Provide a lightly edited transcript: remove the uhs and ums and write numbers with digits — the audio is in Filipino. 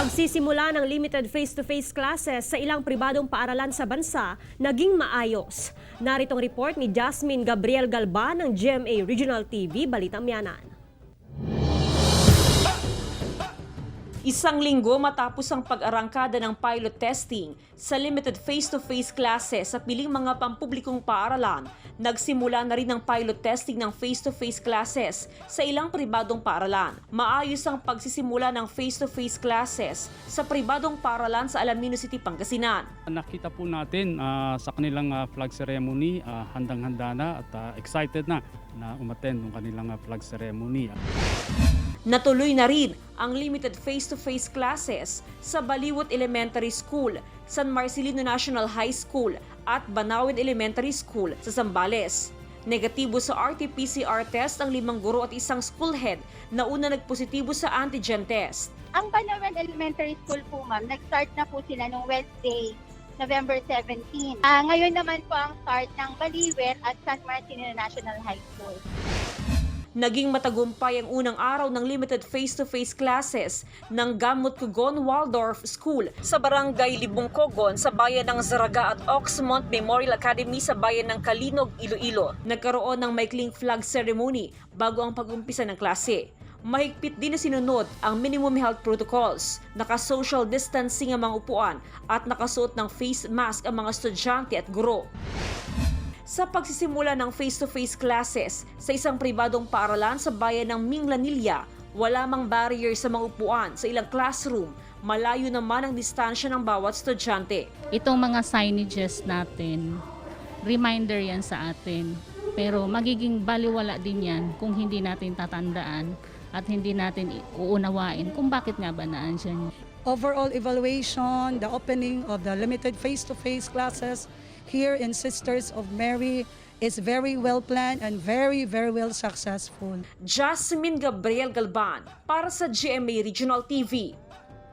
Pagsisimula ng limited face-to-face classes sa ilang pribadong paaralan sa bansa naging maayos. Naritong report ni Jasmine Gabriel Galban ng GMA Regional TV, Balitang Miyanan. Isang linggo matapos ang pag-arangkada ng pilot testing sa limited face-to-face classes sa piling mga pampublikong paaralan, nagsimula na rin ang pilot testing ng face-to-face classes sa ilang pribadong paaralan. Maayos ang pagsisimula ng face-to-face classes sa pribadong paaralan sa Alamino City, Pangasinan. Nakita po natin sa kanilang flag ceremony, handang-handa na at excited na umattend ng kanilang flag ceremony. Natuloy na rin ang limited face-to-face classes sa Baliwot Elementary School, San Marcelino National High School at Banawid Elementary School sa Zambales. Negatibo sa RT-PCR test ang 5 guro at isang school head na una nagpositibo sa antigen test. Ang Banawid Elementary School po ma'am, nag-start na po sila noong Wednesday, November 17. Ngayon naman po ang start ng Baliwet at San Marcelino National High School. Naging matagumpay ang unang araw ng limited face-to-face classes ng Gamut Kugon Waldorf School sa Barangay Libong Cogon sa bayan ng Zaraga at Oxmont Memorial Academy sa bayan ng Kalinog, Iloilo. Nagkaroon ng maikling flag ceremony bago ang pag-umpisa ng klase. Mahigpit din na sinunod ang minimum health protocols, naka-social distancing ang mga upuan at nakasuot ng face mask ang mga estudyante at guro. Sa pagsisimula ng face-to-face classes sa isang pribadong paaralan sa bayan ng Minglanilla, wala mang barrier sa mga upuan sa ilang classroom, malayo naman ang distansya ng bawat estudyante. Itong mga signages natin, reminder yan sa atin. Pero magiging baliwala din yan kung hindi natin tatandaan at hindi natin uunawain kung bakit nga ba naandyan. Overall evaluation, the opening of the limited face-to-face classes here in Sisters of Mary is very well planned and very well successful. Jasmine Gabriel Galban para sa GMA Regional TV.